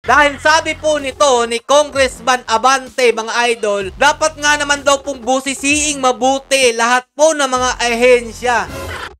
Dahil sabi po nito ni Congressman Abante, mga idol, dapat nga naman daw pong busisiing mabuti lahat po ng mga ahensya.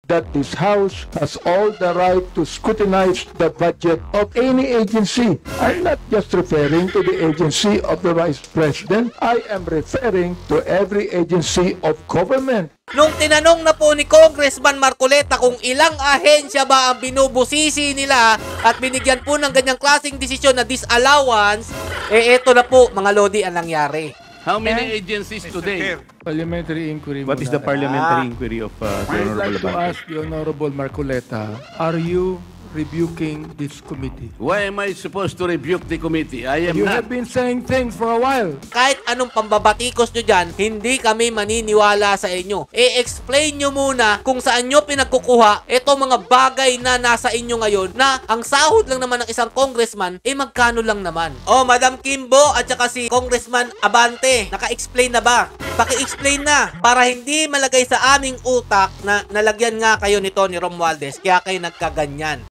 That this House has all the right to scrutinize the budget of any agency. I'm not just referring to the agency of the Vice President. I am referring to every agency of government. Nung tinanong na po ni Congressman Marcoleta kung ilang ahensya ba ang binubusisi nila at binigyan po ng ganyang klaseng desisyon na disallowance, eto na po mga lodi ang nangyari. How many agencies today? Parliamentary inquiry. What is the parliamentary inquiry of the I'd Honorable like to Abante? ask the Honorable Marcoleta, are you rebuking this committee? Why am I supposed to rebuke the committee? I am You not. have been saying things for a while. Kahit anong pambabatikos nyo dyan, hindi kami maniniwala sa inyo. I-explain nyo muna kung saan nyo pinagkukuha itong mga bagay na nasa inyo ngayon na ang sahod lang naman ng isang congressman, magkano lang naman. Oh, Madam Kimbo at saka si Congressman Abante, naka-explain na ba? Paki-explain na para hindi malagay sa aming utak na nalagyan nga kayo nito ni Romualdez kaya kayo nagkaganyan.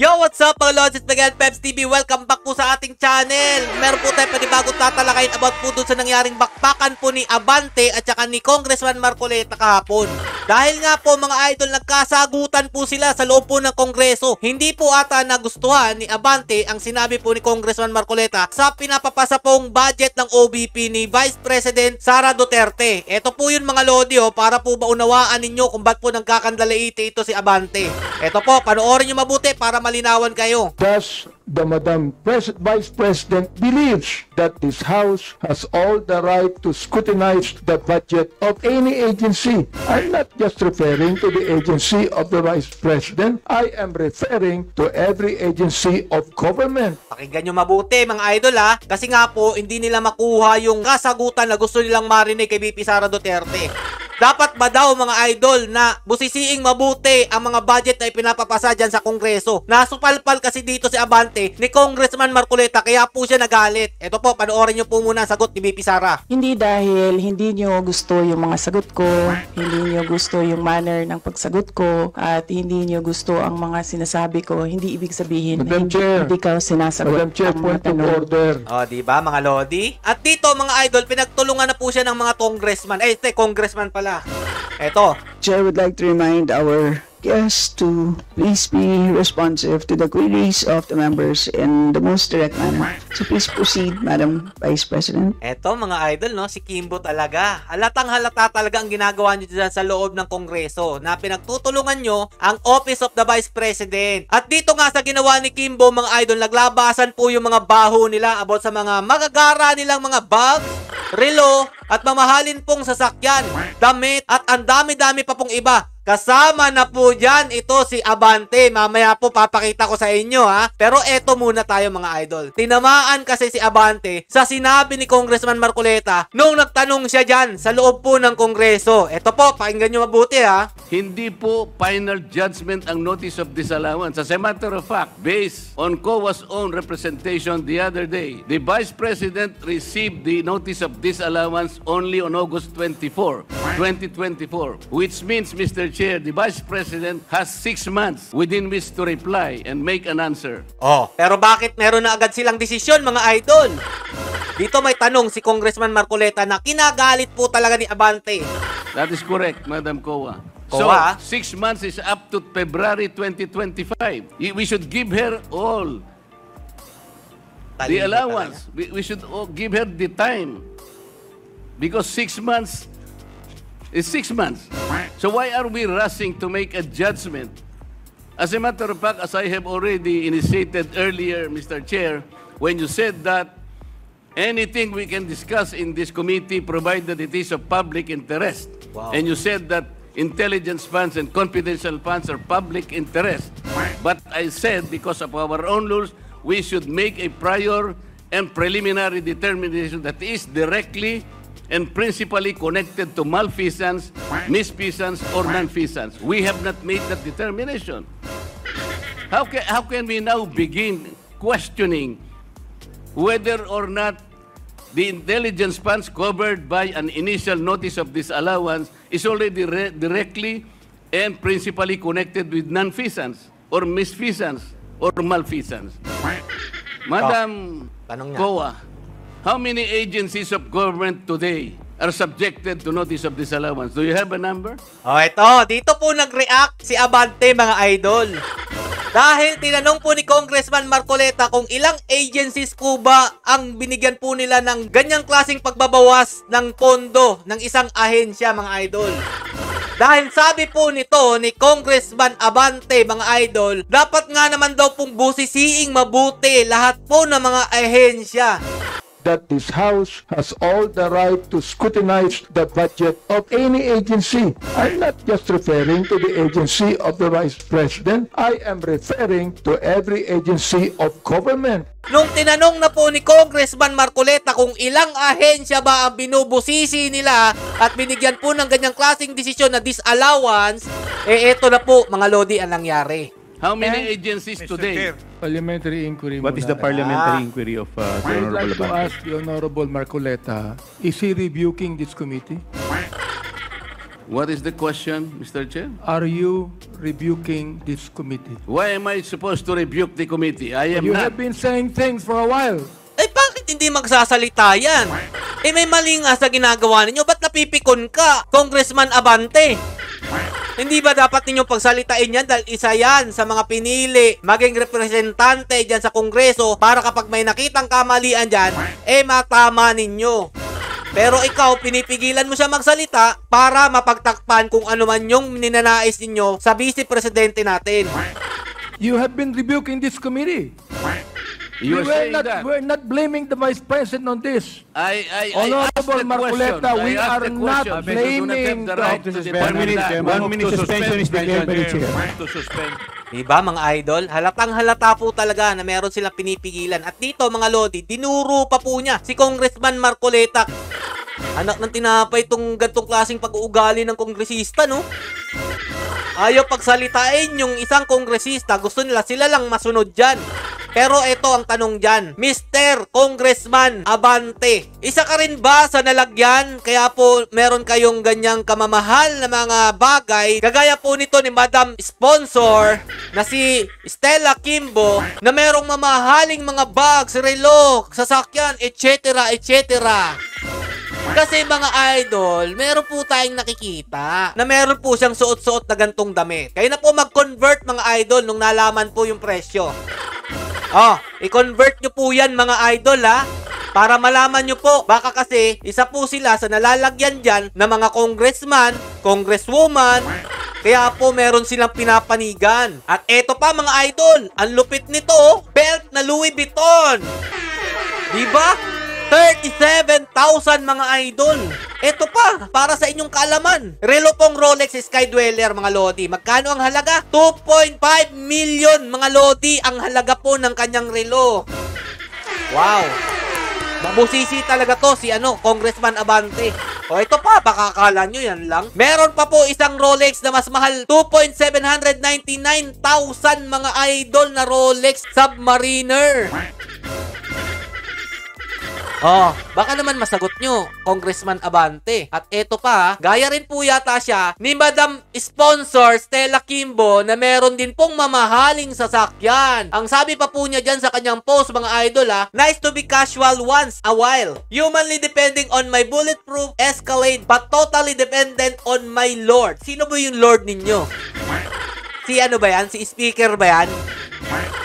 Yo, what's up mga Lods? It's Miguel Peps TV. Welcome back po sa ating channel. Meron po tayo panibagong tatalakayin about po dun sa nangyaring bakbakan po ni Abante at saka ni Congressman Marcoleta kahapon. Dahil nga po mga idol, nagkasagutan po sila sa loob po ng Kongreso. Hindi po ata nagustuhan ni Abante ang sinabi po ni Congressman Marcoleta sa pinapapasa pong budget ng OBP ni Vice President Sara Duterte. Ito po yun mga Lodi, para po maunawaan ninyo kung ba't po nagkakandalaiti ito si Abante. Ito po, panoorin nyo mabuti para malinawan kayo. Thus, the Vice President believes that this House has all the right to scrutinize the budget of any agency. I'm not just referring to the agency of the Vice President. I am referring to every agency of government. Pakinggan nyo mabuti mga idol kasi nga po hindi nila makuha yung kasagutan na gusto nilang marinig kay VP Sara Duterte. Dapat ba daw mga idol na busisiing mabuti ang mga budget na ipinapapasa dyan sa Kongreso? Nasupalpal kasi dito si Abante ni Congressman Marcoleta kaya po siya nagalit. Ito po, panoorin nyo po muna ang sagot ni VP Sara. Hindi dahil hindi nyo gusto yung mga sagot ko, hindi nyo gusto yung manner ng pagsagot ko, at hindi nyo gusto ang mga sinasabi ko, hindi ibig sabihin na hindi ka sinasagot. Madam Chair, point of order. O, diba mga Lodi? At dito mga idol, pinagtulungan na po siya ng mga congressman. Congressman pala. Eto. Chair would like to remind our guests to please be responsive to the queries of the members in the most direct manner. So please proceed, Madam Vice President. Eto mga idol, si Kimbo talaga. Halatang halata talaga ang ginagawa nyo dyan sa loob ng Kongreso na pinagtutulungan nyo ang Office of the Vice President. At dito nga sa ginawa ni Kimbo mga idol, naglabasan po yung mga baho nila about sa mga magagara nilang mga bags, relo, at mamahalin pong sasakyan, damit, at ang dami-dami pa pong iba. Kasama na po dyan ito si Abante. Mamaya po papakita ko sa inyo Pero eto muna tayo mga idol. Tinamaan kasi si Abante sa sinabi ni Congressman Marcoleta nung nagtanong siya dyan sa loob po ng Kongreso. Eto po, pakinggan nyo mabuti Hindi po final judgment ang notice of disallowance. As a matter of fact, based on COA's own representation the other day, the Vice President received the notice of disallowance only on August 24, 2024, which means, Mr. Chair, the Vice President has 6 months within which to reply and make an answer. Pero bakit meron na agad silang desisyon mga idol? Dito may tanong si Congressman Marcoleta na kinagalit po talaga ni Abante. That is correct, Madam COA. So, 6 months is up to February 2025. We should give her all the allowance. We should give her the time. Because 6 months is 6 months. So why are we rushing to make a judgment? As a matter of fact, as I have already initiated earlier, Mr. Chair, when you said that anything we can discuss in this committee provided it is of public interest. Wow. And you said that intelligence funds and confidential funds are public interest. But I said, because of our own rules, we should make a prior and preliminary determination that is directly and principally connected to malfeasance, misfeasance, or nonfeasance. We have not made that determination. How can we now begin questioning whether or not the intelligence funds covered by an initial notice of disallowance is already directly and principally connected with non-feasance or misfeasance or malfeasance. Madam tanong niya. COA, how many agencies of government today are subjected to notice of disallowance? Do you have a number? Ito, dito po nag-react si Abante, mga idol. Dahil tinanong po ni Congressman Marcoleta kung ilang agencies po ba ang binigyan po nila ng ganyang klaseng pagbabawas ng pondo ng isang ahensya, mga idol. Dahil sabi po nito ni Congressman Abante, mga idol, dapat nga naman daw pong busisiing mabuti lahat po ng mga ahensya. That this House has all the right to scrutinize the budget of any agency. I'm not just referring to the agency of the Vice President. I am referring to every agency of government. Nung tinanong na po ni Congressman Marcoleta kung ilang ahensya ba ang binubusisi nila at binigyan po ng ganyang klaseng desisyon na disallowance, eto na po, mga lodi, ang nangyari. How many agencies today? Parliamentary inquiry. What is the parliamentary inquiry of the I'd Honorable like to Abante? ask the Honorable Marcoleta, is he rebuking this committee? What is the question, Mr. Chair? Are you rebuking this committee? Why am I supposed to rebuke the committee? I am You not. have been saying things for a while. Eh bakit hindi magsasalita yan? Eh may mali nga sa ginagawa ninyo, ba't napipikon ka, Congressman Abante? Hindi ba dapat ninyong pagsalitain yan dahil isa yan sa mga pinili maging representante dyan sa Kongreso para kapag may nakitang kamalian dyan, eh matama ninyo. Pero ikaw, pinipigilan mo siya magsalita para mapagtakpan kung ano man yung ninanais ninyo sa vice presidente natin. You have been rebuking this committee. You are saying that. We're not blaming the Vice President on this. I asked Honorable the Marcoleta, question. we I asked are the not question. blaming You do not have the right to demand 1 minute, that. 1 minute suspension is declared by the chair. To suspend. Diba mga idol? Halatang halata po talaga na meron silang pinipigilan. At dito mga lodi, dinuro pa po niya si Congressman Marcoleta. Anak ng tinapay itong gantong klaseng pag-uugali ng kongresista, no? Ayaw pagsalitain yung isang kongresista. Gusto nila sila lang masunod dyan. Pero ito ang tanong dyan, Mr. Congressman Abante, isa ka rin ba sa nalagyan kaya po meron kayong ganyang kamamahal na mga bagay kagaya po nito ni Madam Sponsor na si Stella Kimbo na merong mamahaling mga bags, relo, sasakyan, etc. etc. Kasi mga idol, meron po tayong nakikita na meron po siyang suot-suot na gantong damit. Kaya na po mag-convert mga idol nung nalaman po yung presyo. I-convert nyo po yan mga idol ha. Para malaman nyo po, baka kasi isa po sila sa nalalagyan dyan na mga congressman, congresswoman. Kaya po meron silang pinapanigan. At eto pa mga idol, ang lupit nito, belt na Louis Vuitton. Diba? 37,000 mga idol. Ito pa, para sa inyong kaalaman. Relo pong Rolex Sky Dweller mga lodi. Magkano ang halaga? 2.5 million mga lodi ang halaga po ng kanyang relo. Wow. Mabusisi talaga to si Congressman Abante. O ito pa, baka akala nyo yan lang. Meron pa po isang Rolex na mas mahal. 2.799,000 mga idol na Rolex Submariner. Baka naman masagot nyo, Congressman Abante. At eto pa, gaya rin po yata siya ni Madam Sponsor Stella Kimbo na meron din pong mamahaling sasakyan. Ang sabi pa po niya dyan sa kanyang post mga idol nice to be casual once a while. Humanly depending on my bulletproof Escalade but totally dependent on my Lord. Sino ba yung Lord ninyo? Si ba yan? Si speaker ba yan?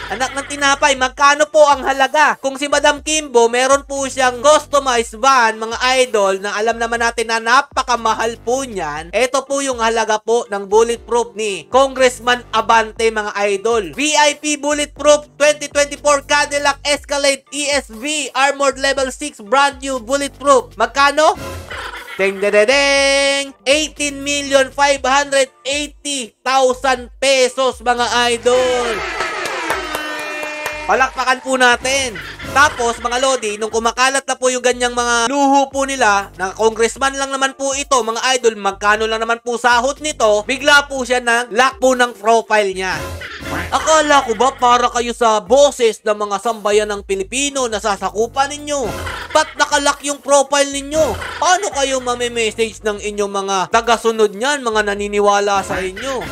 Anak ng tinapay, magkano po ang halaga? Kung si Madam Kimbo, meron po siyang customized van, mga idol, na alam naman natin na napakamahal po niyan. Ito po yung halaga po ng bulletproof ni Congressman Abante, mga idol. VIP Bulletproof 2024 Cadillac Escalade ESV Armored Level 6 brand new bulletproof. Magkano? Deng deng deng! 18,580,000 pesos mga idol. Palakpakan po natin. Tapos mga lodi, nung kumakalat na po yung ganyang mga luho po nila, na congressman lang naman po ito, mga idol, magkano lang naman po sahod nito, bigla po siya na lock po ng profile niya. Akala ko ba para kayo sa boses ng mga sambayan ng Pilipino na sasakupan ninyo? Ba't nakalock yung profile ninyo? Paano kayo mame-message ng inyong mga tagasunod niyan, mga naniniwala sa inyo?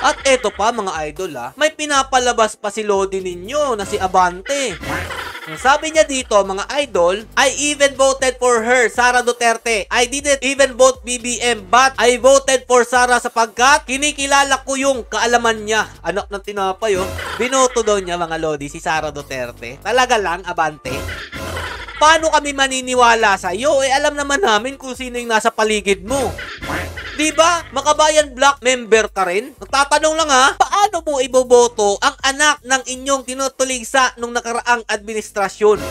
At eto pa mga idol may pinapalabas pa si Lodi ninyo na si Abante. Sabi niya dito, mga idol, I even voted for her, Sara Duterte. I didn't even vote BBM, but I voted for Sara sapagkat kinikilala ko yung kaalaman niya. Anak ng tinapay, binoto daw niya, mga Lodi, si Sara Duterte. Talaga lang, Abante? Paano kami maniniwala sa iyo? Alam naman namin kung sino yung nasa paligid mo. Diba? Makabayan Black member ka rin? Nagtatanong lang paano mo iboboto ang anak ng inyong tinutuligsa nung nakaraang administrasyon?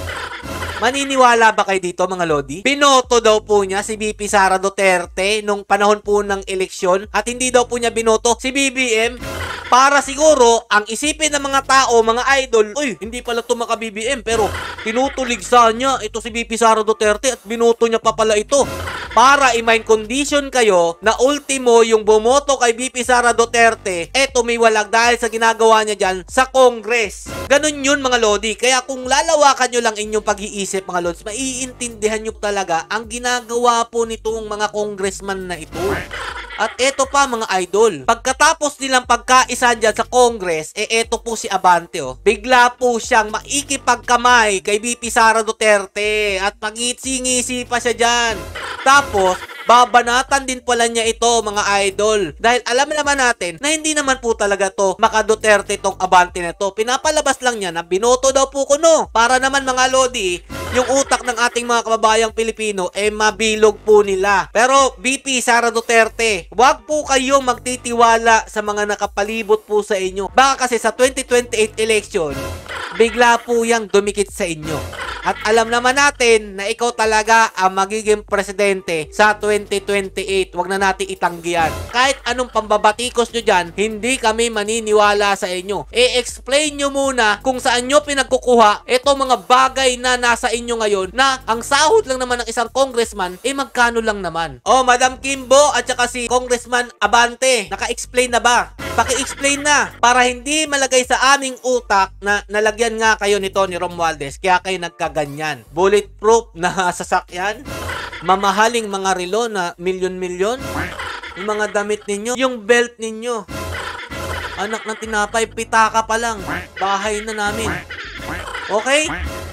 Maniniwala ba kayo dito, mga Lodi? Binoto daw po niya si VP Sara Duterte nung panahon po ng eleksyon at hindi daw po niya binoto si BBM para siguro ang isipin ng mga tao, mga idol, uy, hindi pala ito maka-BBM pero tinutuligsa niya ito si VP Sara Duterte at binoto niya pa pala ito. Para i-mind condition kayo na ultimo yung bumoto kay VP Sara Duterte, tumiwalag dahil sa ginagawa niya dyan sa Congress. Ganun yun, mga Lodi. Kaya kung lalawakan nyo lang inyong pag-iisip, mga Lods, maiintindihan nyo talaga ang ginagawa po nitong mga congressman na ito. At eto pa, mga idol, pagkatapos nilang pagkaisa dyan sa Congress, eto po si Abante, bigla po siyang maikipagkamay kay VP Sara Duterte at pangitsingisi pa siya dyan. Tapos, babanatan din pala niya ito, mga idol. Dahil alam naman natin na hindi naman po talaga to maka-Duterte tong Abante na to. Pinapalabas lang niya na binoto daw po kuno. Para naman, mga Lodi, yung utak ng ating mga kababayang Pilipino mabilog po nila. Pero VP Sara Duterte, wag po kayong magtitiwala sa mga nakapalibot po sa inyo. Baka kasi sa 2028 election, bigla po yang dumikit sa inyo. At alam naman natin na ikaw talaga ang magiging presidente sa 2028. Huwag na natin itanggihan. Kahit anong pambabatikos nyo dyan, hindi kami maniniwala sa inyo. I-explain nyo muna kung saan nyo pinagkukuha itong mga bagay na nasa inyo ngayon na ang sahod lang naman ng isang congressman, magkano lang naman. Madam Kimbo at saka si Congressman Abante, naka-explain na ba? Paki-explain na para hindi malagay sa aming utak na nalagyan nga kayo nito ni Romualdez kaya kayo nagkaganyan. Bulletproof na sasakyan, mamahaling mga relo na milyon-milyon, yung mga damit ninyo, yung belt ninyo. Anak ng tinapay, pitaka pa lang, bahay na namin. Okay?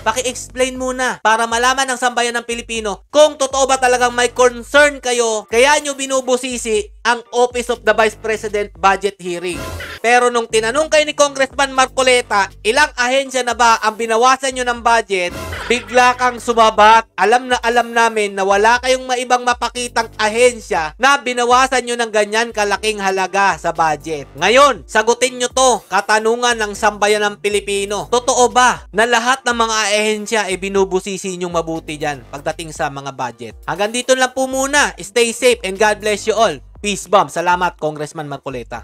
Paki-explain muna para malaman ng sambayan ng Pilipino kung totoo ba talagang may concern kayo kaya nyo binubusisi ang Office of the Vice President Budget Hearing. Pero nung tinanong kayo ni Congressman Marcoleta, ilang ahensya na ba ang binawasan nyo ng budget, bigla kang sumabat. Alam na alam namin na wala kayong maibang mapakitang ahensya na binawasan nyo ng ganyan kalaking halaga sa budget. Ngayon, sagutin nyo to, katanungan ng sambayan ng Pilipino. Totoo ba na lahat ng mga ahensya binubusisi nyong mabuti dyan pagdating sa mga budget? Hanggang dito lang po muna. Stay safe and God bless you all. Peace bomb. Salamat, Congressman Marcoleta.